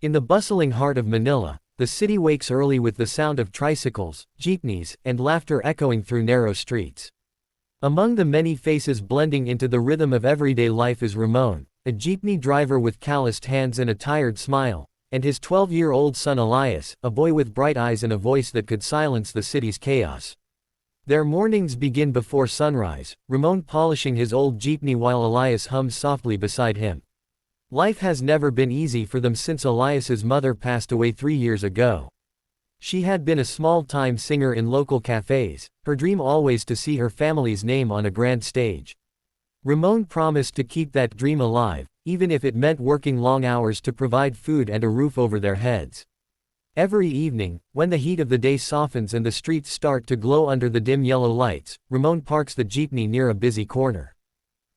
In the bustling heart of Manila, the city wakes early with the sound of tricycles, jeepneys, and laughter echoing through narrow streets. Among the many faces blending into the rhythm of everyday life is Ramon, a jeepney driver with calloused hands and a tired smile, and his 12-year-old son Elias, a boy with bright eyes and a voice that could silence the city's chaos. Their mornings begin before sunrise, Ramon polishing his old jeepney while Elias hums softly beside him. Life has never been easy for them since Elias's mother passed away 3 years ago. She had been a small-time singer in local cafes, her dream always to see her family's name on a grand stage. Ramon promised to keep that dream alive, even if it meant working long hours to provide food and a roof over their heads. Every evening, when the heat of the day softens and the streets start to glow under the dim yellow lights, Ramon parks the jeepney near a busy corner.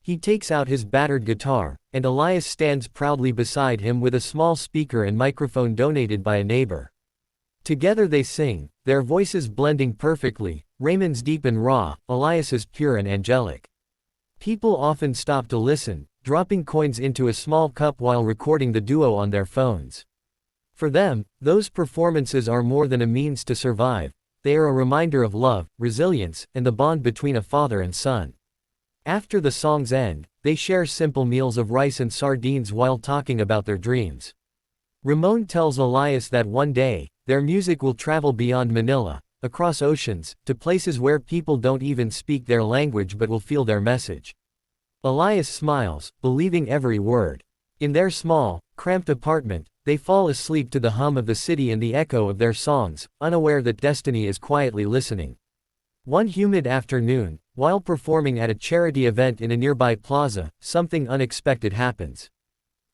He takes out his battered guitar, and Elias stands proudly beside him with a small speaker and microphone donated by a neighbor. Together they sing, their voices blending perfectly, Ramon's deep and raw, Elias's pure and angelic. People often stop to listen, dropping coins into a small cup while recording the duo on their phones. For them, those performances are more than a means to survive, they are a reminder of love, resilience, and the bond between a father and son. After the songs end, they share simple meals of rice and sardines while talking about their dreams. Ramon tells Elias that one day, their music will travel beyond Manila, across oceans, to places where people don't even speak their language but will feel their message. Elias smiles, believing every word. In their small, cramped apartment, they fall asleep to the hum of the city and the echo of their songs, unaware that destiny is quietly listening. One humid afternoon, while performing at a charity event in a nearby plaza, something unexpected happens.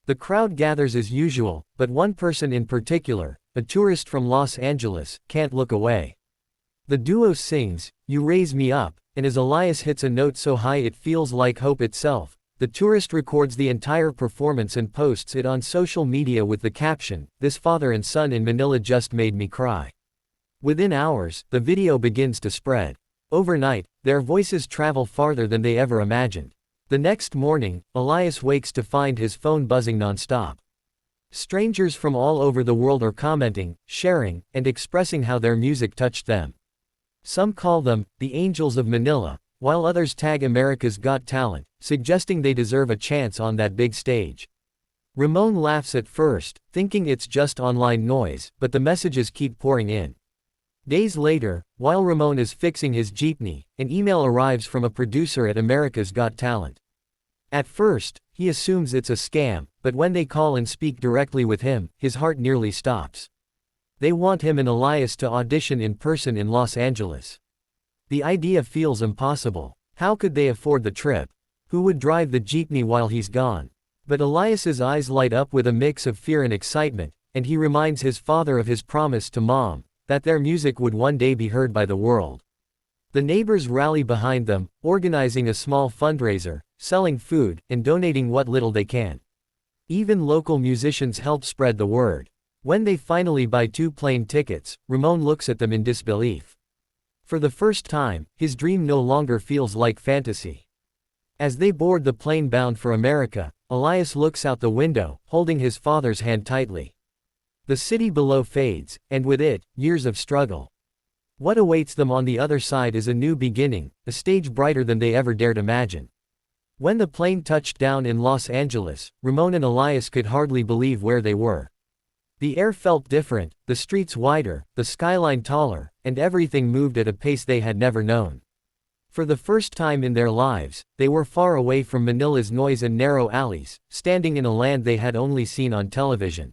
The crowd gathers as usual, but one person in particular, a tourist from Los Angeles, can't look away. The duo sings, "You Raise Me Up," and as Elias hits a note so high it feels like hope itself, the tourist records the entire performance and posts it on social media with the caption, "This father and son in Manila just made me cry." Within hours, the video begins to spread. Overnight, their voices travel farther than they ever imagined. The next morning, Elias wakes to find his phone buzzing non-stop. Strangers from all over the world are commenting, sharing, and expressing how their music touched them. Some call them, the Angels of Manila, while others tag America's Got Talent, suggesting they deserve a chance on that big stage. Ramon laughs at first, thinking it's just online noise, but the messages keep pouring in. Days later, while Ramon is fixing his jeepney, an email arrives from a producer at America's Got Talent. At first, he assumes it's a scam, but when they call and speak directly with him, his heart nearly stops. They want him and Elias to audition in person in Los Angeles. The idea feels impossible. How could they afford the trip? Who would drive the jeepney while he's gone? But Elias's eyes light up with a mix of fear and excitement, and he reminds his father of his promise to Mom, that their music would one day be heard by the world. The neighbors rally behind them, organizing a small fundraiser, selling food, and donating what little they can. Even local musicians help spread the word. When they finally buy 2 plane tickets, Ramon looks at them in disbelief. For the first time, his dream no longer feels like fantasy. As they board the plane bound for America, Elias looks out the window, holding his father's hand tightly. The city below fades, and with it, years of struggle. What awaits them on the other side is a new beginning, a stage brighter than they ever dared imagine. When the plane touched down in Los Angeles, Ramon and Elias could hardly believe where they were. The air felt different, the streets wider, the skyline taller, and everything moved at a pace they had never known. For the first time in their lives, they were far away from Manila's noise and narrow alleys, standing in a land they had only seen on television.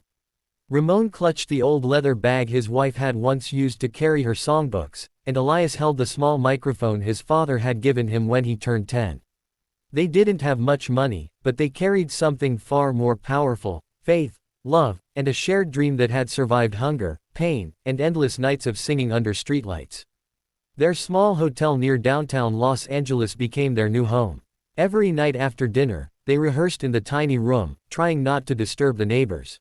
Ramon clutched the old leather bag his wife had once used to carry her songbooks, and Elias held the small microphone his father had given him when he turned 10. They didn't have much money, but they carried something far more powerful: faith, love, and a shared dream that had survived hunger, pain, and endless nights of singing under streetlights. Their small hotel near downtown Los Angeles became their new home. Every night after dinner, they rehearsed in the tiny room, trying not to disturb the neighbors.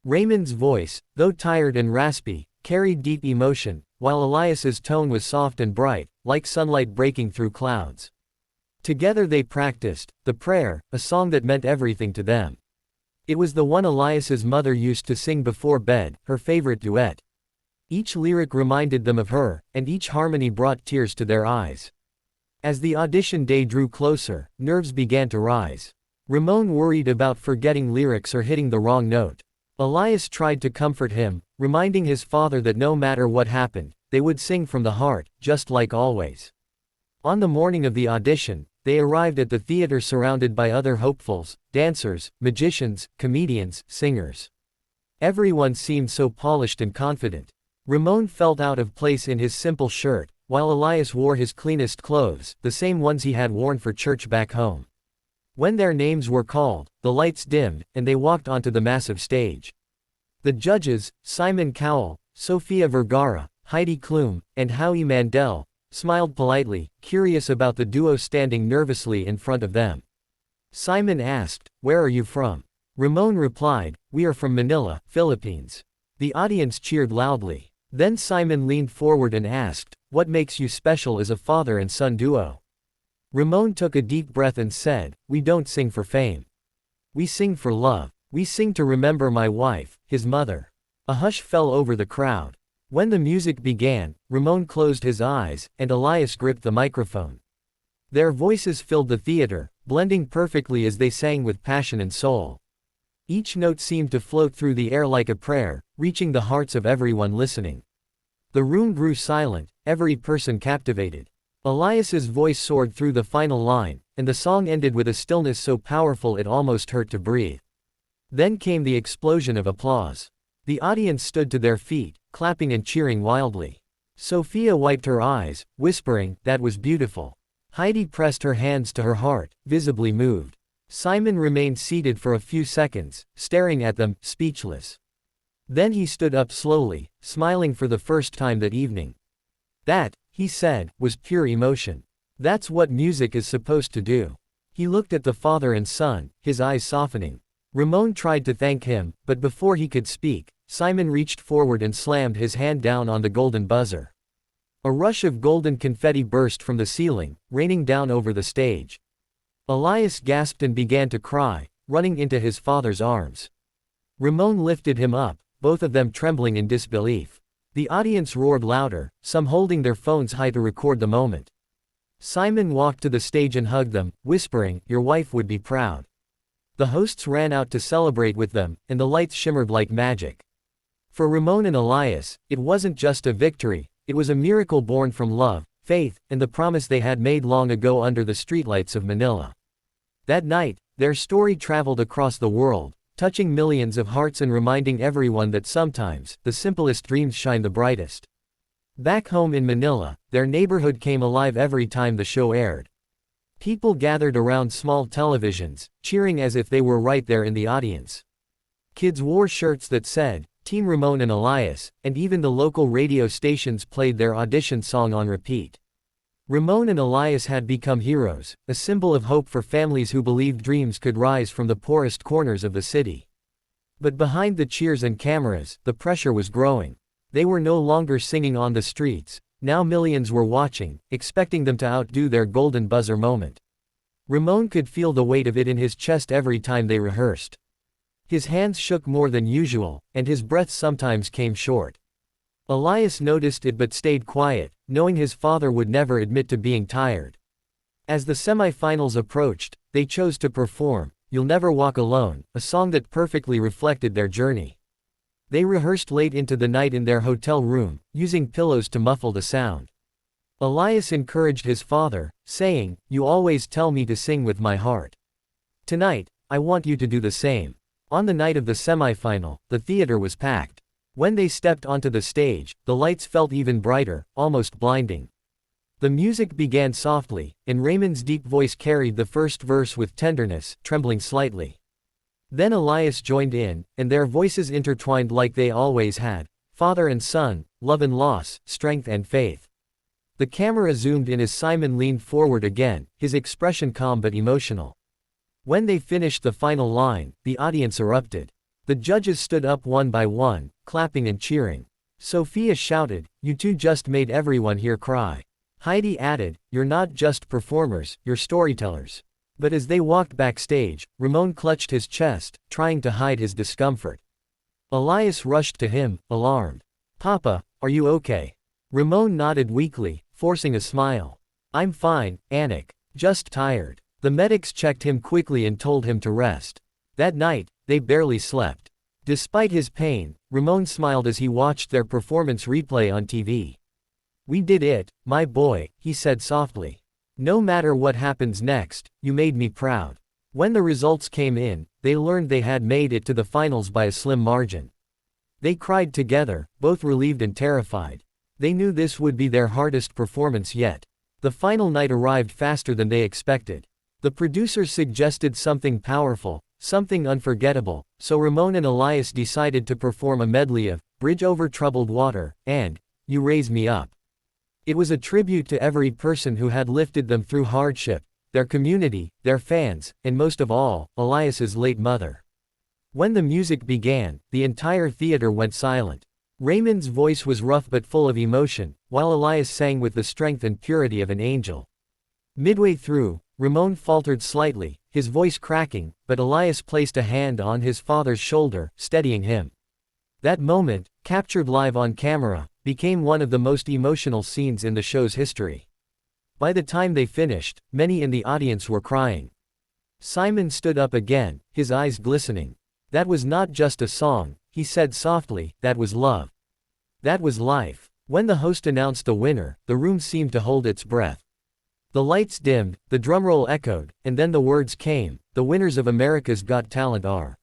Ramon's voice, though tired and raspy, carried deep emotion, while Elias's tone was soft and bright, like sunlight breaking through clouds. Together they practiced the prayer, a song that meant everything to them. It was the one Elias's mother used to sing before bed, her favorite duet. Each lyric reminded them of her, and each harmony brought tears to their eyes. As the audition day drew closer, nerves began to rise. Ramon worried about forgetting lyrics or hitting the wrong note. Elias tried to comfort him, reminding his father that no matter what happened, they would sing from the heart, just like always. On the morning of the audition, they arrived at the theater surrounded by other hopefuls, dancers, magicians, comedians, singers. Everyone seemed so polished and confident. Ramon felt out of place in his simple shirt, while Elias wore his cleanest clothes, the same ones he had worn for church back home. When their names were called, the lights dimmed, and they walked onto the massive stage. The judges, Simon Cowell, Sofia Vergara, Heidi Klum, and Howie Mandel, smiled politely, curious about the duo standing nervously in front of them. Simon asked, "Where are you from?" Ramon replied, "We are from Manila, Philippines." The audience cheered loudly. Then Simon leaned forward and asked, "What makes you special as a father and son duo?" Ramon took a deep breath and said, "We don't sing for fame. We sing for love. We sing to remember my wife, his mother." A hush fell over the crowd. When the music began, Ramon closed his eyes, and Elias gripped the microphone. Their voices filled the theater, blending perfectly as they sang with passion and soul. Each note seemed to float through the air like a prayer, reaching the hearts of everyone listening. The room grew silent, every person captivated. Elias's voice soared through the final line, and the song ended with a stillness so powerful it almost hurt to breathe. Then came the explosion of applause. The audience stood to their feet, clapping and cheering wildly. Sophia wiped her eyes, whispering, "That was beautiful." Heidi pressed her hands to her heart, visibly moved. Simon remained seated for a few seconds, staring at them, speechless. Then he stood up slowly, smiling for the first time that evening. "That," he said, "was pure emotion. That's what music is supposed to do." He looked at the father and son, his eyes softening. Ramon tried to thank him, but before he could speak, Simon reached forward and slammed his hand down on the golden buzzer. A rush of golden confetti burst from the ceiling, raining down over the stage. Elias gasped and began to cry, running into his father's arms. Ramon lifted him up, both of them trembling in disbelief. The audience roared louder, some holding their phones high to record the moment. Simon walked to the stage and hugged them, whispering, "Your wife would be proud." The hosts ran out to celebrate with them, and the lights shimmered like magic. For Ramon and Elias, it wasn't just a victory, it was a miracle born from love, faith, and the promise they had made long ago under the streetlights of Manila. That night, their story traveled across the world, touching millions of hearts and reminding everyone that sometimes, the simplest dreams shine the brightest. Back home in Manila, their neighborhood came alive every time the show aired. People gathered around small televisions, cheering as if they were right there in the audience. Kids wore shirts that said, "Team Ramon and Elias," and even the local radio stations played their audition song on repeat. Ramon and Elias had become heroes, a symbol of hope for families who believed dreams could rise from the poorest corners of the city. But behind the cheers and cameras, the pressure was growing. They were no longer singing on the streets, now millions were watching, expecting them to outdo their golden buzzer moment. Ramon could feel the weight of it in his chest every time they rehearsed. His hands shook more than usual, and his breath sometimes came short. Elias noticed it but stayed quiet, knowing his father would never admit to being tired. As the semi-finals approached, they chose to perform, "You'll Never Walk Alone," a song that perfectly reflected their journey. They rehearsed late into the night in their hotel room, using pillows to muffle the sound. Elias encouraged his father, saying, "You always tell me to sing with my heart. Tonight, I want you to do the same." On the night of the semi-final, the theater was packed. When they stepped onto the stage, the lights felt even brighter, almost blinding. The music began softly, and Raymond's deep voice carried the first verse with tenderness, trembling slightly. Then Elias joined in, and their voices intertwined like they always had, father and son, love and loss, strength and faith. The camera zoomed in as Simon leaned forward again, his expression calm but emotional. When they finished the final line, the audience erupted. The judges stood up one by one, clapping and cheering. Sophia shouted, "You two just made everyone here cry." Heidi added, "You're not just performers, you're storytellers." But as they walked backstage, Ramon clutched his chest, trying to hide his discomfort. Elias rushed to him, alarmed. "Papa, are you okay?" Ramon nodded weakly, forcing a smile. "I'm fine, Anik. Just tired." The medics checked him quickly and told him to rest. That night, they barely slept. Despite his pain, Ramon smiled as he watched their performance replay on TV. "We did it, my boy," he said softly. "No matter what happens next, you made me proud." When the results came in, they learned they had made it to the finals by a slim margin. They cried together, both relieved and terrified. They knew this would be their hardest performance yet. The final night arrived faster than they expected. The producers suggested something powerful, something unforgettable, so Ramon and Elias decided to perform a medley of "Bridge Over Troubled Water" and "You Raise Me Up." It was a tribute to every person who had lifted them through hardship, their community, their fans, and most of all, Elias's late mother. When the music began, the entire theater went silent. Raymond's voice was rough but full of emotion, while Elias sang with the strength and purity of an angel. Midway through, Ramon faltered slightly, his voice cracking, but Elias placed a hand on his father's shoulder, steadying him. That moment, captured live on camera, became one of the most emotional scenes in the show's history. By the time they finished, many in the audience were crying. Simon stood up again, his eyes glistening. "That was not just a song," he said softly, "that was love. That was life." When the host announced the winner, the room seemed to hold its breath. The lights dimmed, the drumroll echoed, and then the words came, "The winners of America's Got Talent are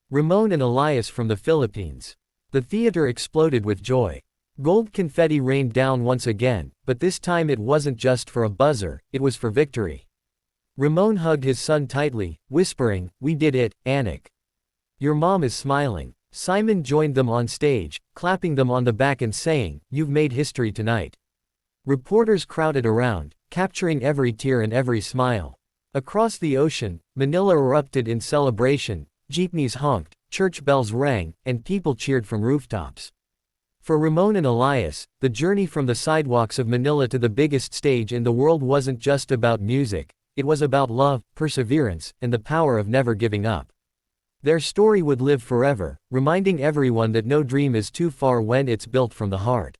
Ramon and Elias from the Philippines." The theater exploded with joy. Gold confetti rained down once again, but this time it wasn't just for a buzzer, it was for victory. Ramon hugged his son tightly, whispering, "We did it, Anik. Your mom is smiling." Simon joined them on stage, clapping them on the back and saying, "You've made history tonight." Reporters crowded around, capturing every tear and every smile. Across the ocean, Manila erupted in celebration, jeepneys honked, church bells rang, and people cheered from rooftops. For Ramon and Elias, the journey from the sidewalks of Manila to the biggest stage in the world wasn't just about music, it was about love, perseverance, and the power of never giving up. Their story would live forever, reminding everyone that no dream is too far when it's built from the heart.